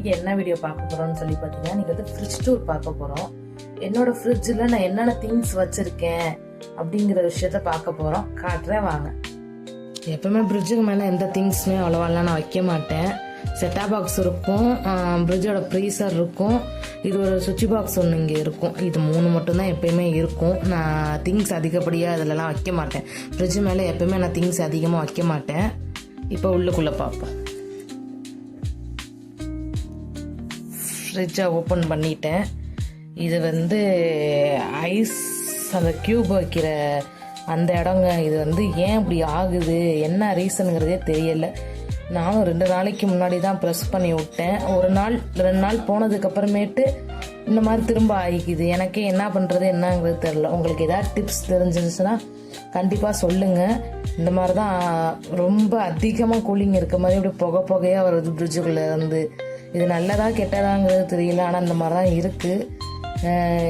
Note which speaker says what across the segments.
Speaker 1: இன்னைக்கு என்ன வீடியோ பார்க்க போறோம்னு சொல்லி பார்த்தீங்கன்னா, இன்னைக்கு வந்து ஃப்ரிட்ஜ் டூர் பார்க்க போறோம். என்னோட ஃப்ரிட்ஜில் நான் என்னென்ன திங்ஸ் வச்சிருக்கேன் அப்படிங்கிற விஷயத்த பார்க்க போறோம். காட்டுறேன் வாங்க. எப்பவுமே ஃப்ரிட்ஜுக்கு மேலே எந்த திங்ஸுமே அவ்வளோவாலாம் நான் வைக்க மாட்டேன். செட்டா பாக்ஸ் இருக்கும், ஃப்ரிட்ஜோட ஃப்ரீசர் இருக்கும், இது ஒரு சுவிட்ச் பாக்ஸ் ஒன்று இங்கே இருக்கும். இது 3 மட்டும்தான் எப்பயுமே இருக்கும். நான் திங்ஸ் அதிகப்படியாக அதிலலாம் வைக்க மாட்டேன். ஃப்ரிட்ஜ் மேலே எப்பயுமே நான் திங்ஸ் அதிகமாக வைக்க மாட்டேன். இப்போ உள்ளுக்குள்ளே பார்ப்போம். ஃப்ரிட்ஜை ஓப்பன் பண்ணிட்டேன். இது வந்து ஐஸ் அந்த க்யூப் வைக்கிற அந்த இடங்க. இது வந்து ஏன் இப்படி ஆகுது, என்ன ரீசனுங்கிறதே தெரியலை. நானும் 2 நாளைக்கு முன்னாடி தான் ப்ரெஸ் பண்ணி விட்டேன். 1 நாள் 2 நாள் போனதுக்கப்புறமேட்டு இந்த மாதிரி திரும்ப ஆகிக்குது. எனக்கே என்ன பண்ணுறது என்னங்கிறது தெரில. உங்களுக்கு ஏதாவது டிப்ஸ் தெரிஞ்சிருச்சுன்னா கண்டிப்பாக சொல்லுங்கள். இந்த மாதிரி தான் ரொம்ப அதிகமாக கூலிங் இருக்க மாதிரி அப்படி புகையாக வருது ஃப்ரிட்ஜுக்குள்ளே இருந்து. இது நல்லதா கெட்டதாங்கிறது தெரியல, ஆனால் இந்த மாதிரி தான் இருக்குது.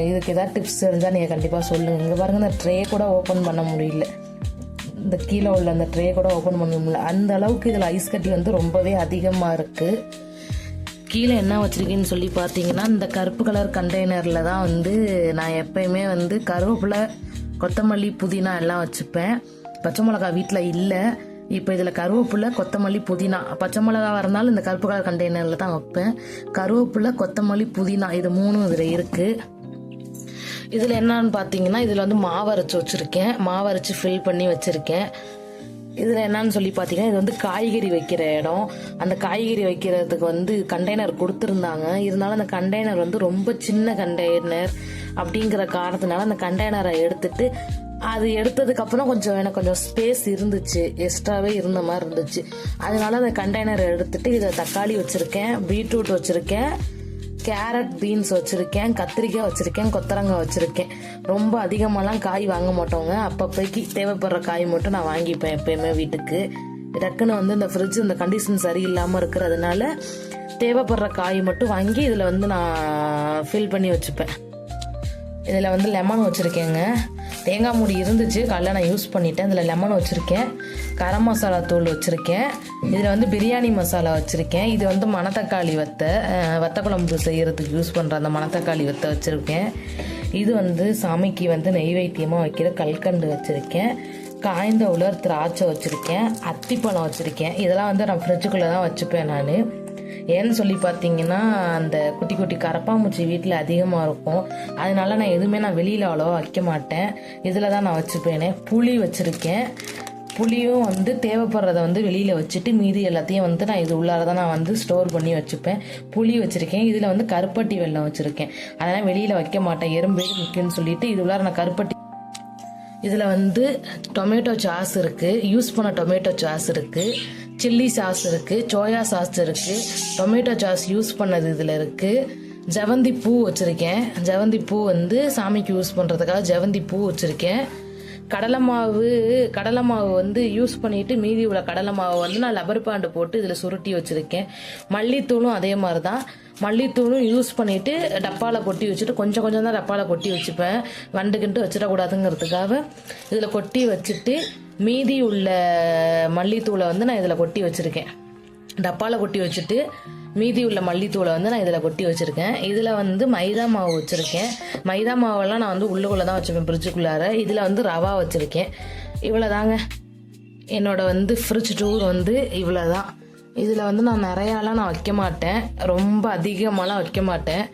Speaker 1: இதுக்கு ஏதாவது டிப்ஸ் தெரிஞ்சால் நீங்கள் கண்டிப்பாக சொல்லுங்கள். இங்கே பாருங்கள், இந்த ட்ரே கூட ஓப்பன் பண்ண முடியல. இந்த கீழே உள்ள அந்த ட்ரே கூட ஓப்பன் பண்ண முடியல. அந்த அளவுக்கு இதில் ஐஸ் கட்டி வந்து ரொம்பவே அதிகமாக இருக்குது. கீழே என்ன வச்சுருக்கேன்னு சொல்லி பார்த்தீங்கன்னா, இந்த கருப்பு கலர் கண்டெய்னரில் தான் வந்து நான் எப்பயுமே வந்து கருவேப்பிலை, கொத்தமல்லி, புதினா எல்லாம் வச்சுப்பேன். பச்சை மிளகா வீட்டில் இல்லை. இப்போ இதில் கருவேப்பிலை, கொத்தமல்லி, புதினா, பச்சை மிளகாவாக இருந்தாலும் இந்த கருப்பு கலர் கண்டெய்னரில் தான் வைப்பேன். கருவேப்பிலை, கொத்தமல்லி, புதினா இது 3 இதில் இருக்குது. இதில் என்னன்னு பார்த்தீங்கன்னா, இதில் வந்து மாவு அரைச்சி வச்சுருக்கேன். மாவு அரைச்சி ஃபில் பண்ணி வச்சுருக்கேன். இதில் என்னன்னு சொல்லி பார்த்தீங்கன்னா, இது வந்து காய்கறி வைக்கிற இடம். அந்த காய்கறி வைக்கிறதுக்கு வந்து கண்டெய்னர் கொடுத்துருந்தாங்க. இருந்தாலும் அந்த கண்டெய்னர் வந்து ரொம்ப சின்ன கண்டெய்னர் அப்படிங்கிற காரணத்தினால அந்த கண்டெய்னரை எடுத்துட்டு, அது எடுத்ததுக்கப்புறம் எனக்கு கொஞ்சம் ஸ்பேஸ் இருந்துச்சு, எக்ஸ்ட்ராவே இருந்த மாதிரி இருந்துச்சு. அதனால அந்த கண்டெய்னரை எடுத்துட்டு இதில் தக்காளி வச்சுருக்கேன், பீட்ரூட் வச்சுருக்கேன், கேரட், பீன்ஸ் வச்சுருக்கேன், கத்திரிக்காய் வச்சுருக்கேன், கொத்தரங்காய் வச்சுருக்கேன். ரொம்ப அதிகமாகலாம் காய் வாங்க மாட்டோங்க. அப்பப்போக்கி தேவைப்படுற காய் மட்டும் நான் வாங்கிப்பேன் எப்பயுமே வீட்டுக்கு. டக்குன்னு வந்து இந்த ஃப்ரிட்ஜ் இந்த கண்டிஷன் சரியில்லாமல் இருக்கிறதுனால தேவைப்படுற காய் மட்டும் வாங்கி இதில் வந்து நான் ஃபில் பண்ணி வச்சுப்பேன். இதில் வந்து லெமன் வச்சுருக்கேங்க. தேங்காய் மூடி இருந்துச்சு, காலைல நான் யூஸ் பண்ணிட்டேன். இதில் லெமன் வச்சுருக்கேன், கரம் மசாலா தூள் வச்சுருக்கேன், இதில் வந்து பிரியாணி மசாலா வச்சுருக்கேன். இது வந்து மணத்தக்காளி வத்த குழம்பு செய்கிறதுக்கு யூஸ் பண்ணுற அந்த மணத்தக்காளி வத்தை வச்சுருக்கேன். இது வந்து சாமிக்கு வந்து நெய்வேத்தியமாக வைக்கிற கல்கண்டு வச்சுருக்கேன். காய்ந்த உலர் திராட்சை வச்சுருக்கேன், அத்திப்பழம் வச்சுருக்கேன். இதெல்லாம் வந்து நான் ஃப்ரிட்ஜுக்குள்ளே தான் வச்சுப்பேன் நான். ஏன்னு சொல்லி பார்த்தீங்கன்னா, அந்த குட்டி குட்டி கரப்பாம்பூச்சி வீட்டில் அதிகமாக இருக்கும். அதனால நான் எதுவுமே வெளியில் அவ்வளோவா வைக்க மாட்டேன். இதில் தான் நான் வச்சுப்பேனே. புளி வச்சுருக்கேன். புளியும் வந்து தேவைப்படுறத வந்து வெளியில் வச்சுட்டு மீதி எல்லாத்தையும் வந்து நான் இது உள்ளார தான் நான் வந்து ஸ்டோர் பண்ணி வச்சுப்பேன். புளி வச்சுருக்கேன். இதில் வந்து கருப்பட்டி வெல்லம் வச்சுருக்கேன். அதனால் வெளியில் வைக்க மாட்டேன், எறும்பு நிற்குன்னு சொல்லிட்டு இது உள்ளார நான் கருப்பட்டி. இதில் வந்து டொமேட்டோ சாஸ் இருக்குது, யூஸ் பண்ண டொமேட்டோ சாஸ் இருக்குது, சில்லி சாஸ் இருக்குது, சோயா சாஸ் இருக்குது, டொமேட்டோ சாஸ் யூஸ் பண்ணது இதில் இருக்குது. ஜவந்தி பூ வச்சுருக்கேன். ஜவந்தி பூ வந்து சாமிக்கு யூஸ் பண்ணுறதுக்காக ஜவந்தி பூ வச்சுருக்கேன். கடலை மாவு வந்து யூஸ் பண்ணிவிட்டு மீதி உள்ள கடலை மாவு வந்து நான் லப்பர் பேண்டு போட்டு இதில் சுருட்டி வச்சுருக்கேன். மல்லித்தூளும் அதே மாதிரி தான். மல்லித்தூளும் யூஸ் பண்ணிவிட்டு டப்பாவில் கொட்டி வச்சுட்டு கொஞ்சம் தான் டப்பாவில் கொட்டி வச்சுப்பேன், வண்டுக்கிட்டு வச்சிடக்கூடாதுங்கிறதுக்காக. இதில் கொட்டி வச்சுட்டு மீதி உள்ள மல்லித்தூளை வந்து நான் இதில் கொட்டி வச்சுருக்கேன். டப்பாவில் கொட்டி வச்சுட்டு மீதி உள்ள மல்லித்தூளை வந்து நான் இதில் கொட்டி வச்சுருக்கேன். இதில் வந்து மைதா மாவு வச்சுருக்கேன். மைதா மாவெல்லாம் நான் வந்து உள்ளுக்குள்ளே தான் வச்சுப்பேன் ஃப்ரிட்ஜுக்குள்ளார. இதில் வந்து ரவா வச்சுருக்கேன். இவ்வளோ தாங்க என்னோட வந்து ஃப்ரிட்ஜ் டூர் வந்து இவ்வளோ தான். இதில் வந்து நான் நிறையாலாம் நான் வைக்க மாட்டேன், ரொம்ப அதிகமாகலாம் வைக்க மாட்டேன்.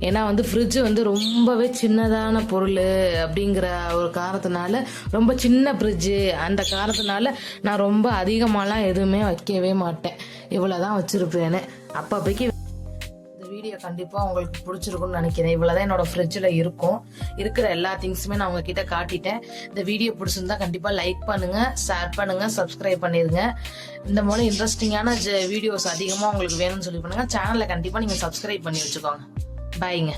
Speaker 1: ஏன்னா வந்து ஃப்ரிட்ஜு வந்து ரொம்பவே சின்னதான பொருள் அப்படிங்கிற ஒரு காரணத்தினால, ரொம்ப சின்ன ஃப்ரிட்ஜு அந்த காரணத்தினால நான் ரொம்ப அதிகமாகலாம் எதுவுமே வைக்கவே மாட்டேன். இவ்வளோ தான் வச்சுருப்பேன்னு. அப்போதைக்கு இந்த வீடியோ கண்டிப்பாக உங்களுக்கு பிடிச்சிருக்குன்னு நினைக்கிறேன். இவ்வளோ தான் என்னோட ஃப்ரிட்ஜில் இருக்கிற எல்லா திங்ஸுமே நான் உங்ககிட்ட காட்டிட்டேன். இந்த வீடியோ பிடிச்சிருந்தா கண்டிப்பாக லைக் பண்ணுங்கள், ஷேர் பண்ணுங்கள், சப்ஸ்கிரைப் பண்ணிடுங்க. இந்த மாதிரி இன்ட்ரெஸ்டிங்கான வீடியோஸ் அதிகமாக உங்களுக்கு வேணும்னு சொல்லி பண்ணுங்கள். சேனலை கண்டிப்பாக நீங்கள் சப்ஸ்கிரைப் பண்ணி வச்சுக்கோங்க. பாய்ங்க.